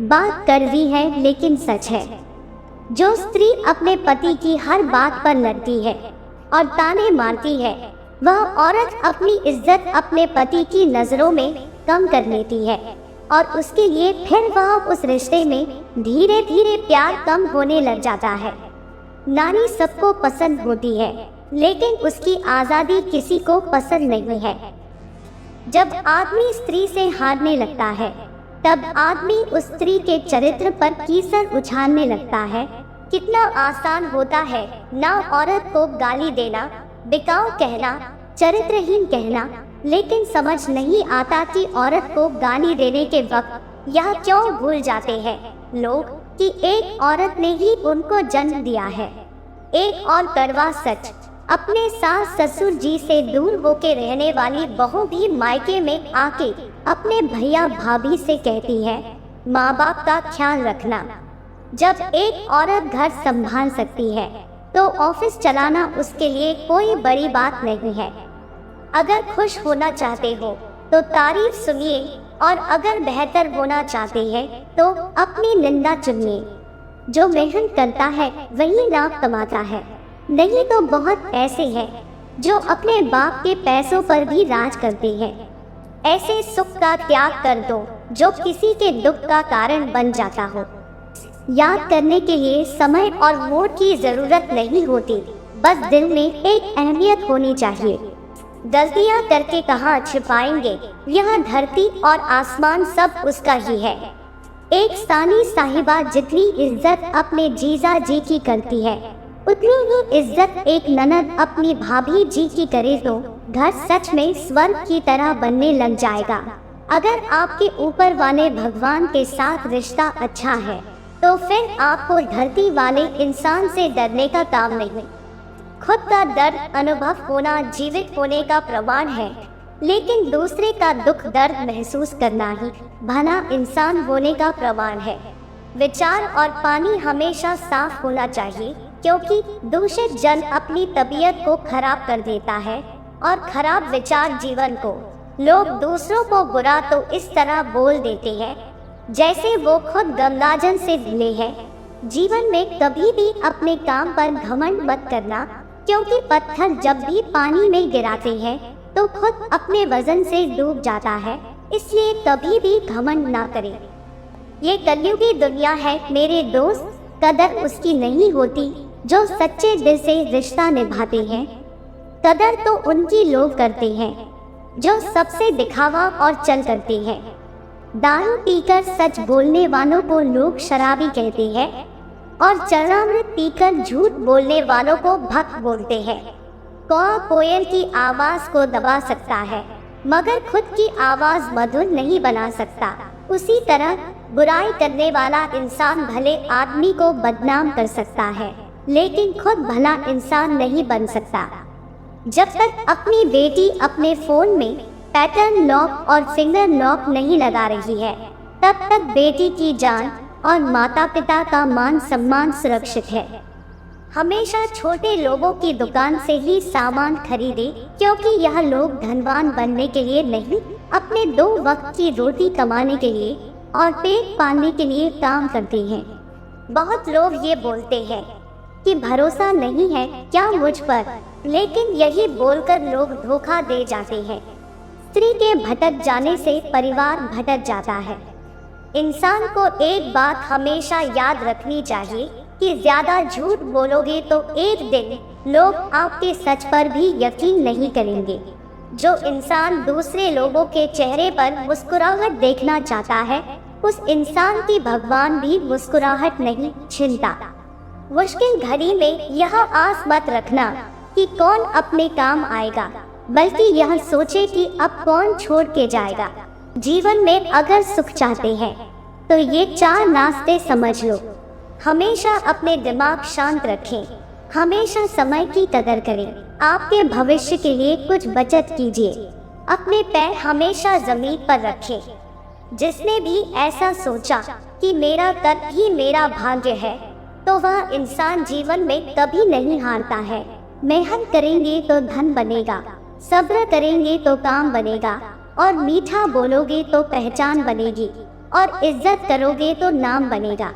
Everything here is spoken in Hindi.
बात कड़वी है लेकिन सच है। जो स्त्री अपने पति की हर बात पर लड़ती है और ताने मारती है, वह औरत अपनी इज्जत अपने पति की नजरों में कम कर लेती है और उसके लिए फिर वह उस रिश्ते में धीरे धीरे प्यार कम होने लग जाता है। नारी सबको पसंद होती है, लेकिन उसकी आज़ादी किसी को पसंद नहीं है। जब आदमी स्त्री से हारने लगता है, तब आदमी उस स्त्री के चरित्र पर कीचड़ उछालने लगता है। कितना आसान होता है ना औरत को गाली देना, बिकाऊ कहना, चरित्रहीन कहना, लेकिन समझ नहीं आता कि औरत को गाली देने के वक्त यह क्यों भूल जाते हैं लोग कि एक औरत ने ही उनको जन्म दिया है। एक और कड़वा सच, अपने सास ससुर जी से दूर होके रहने वाली बहू भी मायके में आके अपने भैया भाभी से कहती है, माँ बाप का ख्याल रखना। जब एक औरत घर संभाल सकती है तो ऑफिस चलाना उसके लिए कोई बड़ी बात नहीं है। अगर खुश होना चाहते हो तो तारीफ सुनिए, और अगर बेहतर होना चाहते हैं तो अपनी निंदा चुनिए। जो मेहनत करता है वही लाभ कमाता है। नहीं तो बहुत ऐसे हैं जो अपने बाप के पैसों पर भी राज करते हैं। ऐसे सुख का त्याग कर दो जो किसी के दुख का कारण बन जाता हो। याद करने के लिए समय और वोट की जरूरत नहीं होती, बस दिल में एक अहमियत होनी चाहिए। गलतियां करके कहाँ छिपाएंगे, यह धरती और आसमान सब उसका ही है। एक सानी साहिबा जितनी इज्जत अपने जीजा जी की करती है, उतनी ही इज्जत एक ननद अपनी भाभी जी की करे तो घर सच में स्वर्ग की तरह बनने लग जाएगा। अगर आपके ऊपर वाले भगवान के साथ रिश्ता अच्छा है तो फिर आपको धरती वाले इंसान से डरने का काम नहीं। खुद का दर्द अनुभव होना जीवित होने का प्रमाण है, लेकिन दूसरे का दुख दर्द महसूस करना ही भला इंसान होने का प्रमाण है। विचार और पानी हमेशा साफ होना चाहिए, क्योंकि दूषित जल अपनी तबीयत को खराब कर देता है और खराब विचार जीवन को। लोग दूसरों को बुरा तो इस तरह बोल देते हैं जैसे वो खुद गंगाजल से धुले हैं। जीवन में कभी भी अपने काम पर घमंड मत करना, क्योंकि पत्थर जब भी पानी में गिराते हैं तो खुद अपने वजन से डूब जाता है। इसलिए कभी भी घमंड ना करें। ये कलयुगी दुनिया है मेरे दोस्त, कदर उसकी नहीं होती जो सच्चे दिल से रिश्ता निभाते हैं। कदर तो उनकी लोग करते हैं जो सबसे दिखावा और चल करते हैं। दारू पीकर सच बोलने वालों को लोग शराबी कहते हैं और चरणामृत पीकर झूठ बोलने वालों को भक्त बोलते हैं। कौआ कोयल की आवाज को दबा सकता है, मगर खुद की आवाज मधुर नहीं बना सकता। उसी तरह बुराई करने वाला इंसान भले आदमी को बदनाम कर सकता है, लेकिन खुद भला इंसान नहीं बन सकता। जब तक अपनी बेटी अपने फोन में पैटर्न लॉक और फिंगर लॉक नहीं लगा रही है, तब तक बेटी की जान और माता पिता का मान सम्मान सुरक्षित है। हमेशा छोटे लोगों की दुकान से ही सामान खरीदे, क्योंकि यह लोग धनवान बनने के लिए नहीं, अपने 2 वक्त की रोटी कमाने के लिए और पेट पालने के लिए काम करते हैं। बहुत लोग ये बोलते हैं कि भरोसा नहीं है क्या मुझ पर, लेकिन यही बोलकर लोग धोखा दे जाते हैं। स्त्री के भटक जाने से परिवार भटक जाता है। इंसान को एक बात हमेशा याद रखनी चाहिए कि ज्यादा झूठ बोलोगे तो एक दिन लोग आपके सच पर भी यकीन नहीं करेंगे। जो इंसान दूसरे लोगों के चेहरे पर मुस्कुराहट देखना चाहता है, उस इंसान की भगवान भी मुस्कुराहट नहीं छीनता। मुश्किल घड़ी में यह आस मत रखना कि कौन अपने काम आएगा, बल्कि यह सोचे कि अब कौन छोड़ के जाएगा। जीवन में अगर सुख चाहते हैं तो ये 4 नाश्ते समझ लो। हमेशा अपने दिमाग शांत रखें, हमेशा समय की कदर करें, आपके भविष्य के लिए कुछ बचत कीजिए, अपने पैर हमेशा जमीन पर रखें। जिसने भी ऐसा सोचा कि मेरा कर्म ही मेरा भाग्य है, तो वह इंसान जीवन में कभी नहीं हारता है। मेहनत करेंगे तो धन बनेगा, सब्र करेंगे तो काम बनेगा, और मीठा बोलोगे तो पहचान बनेगी। और इज्जत करोगे तो नाम बनेगा।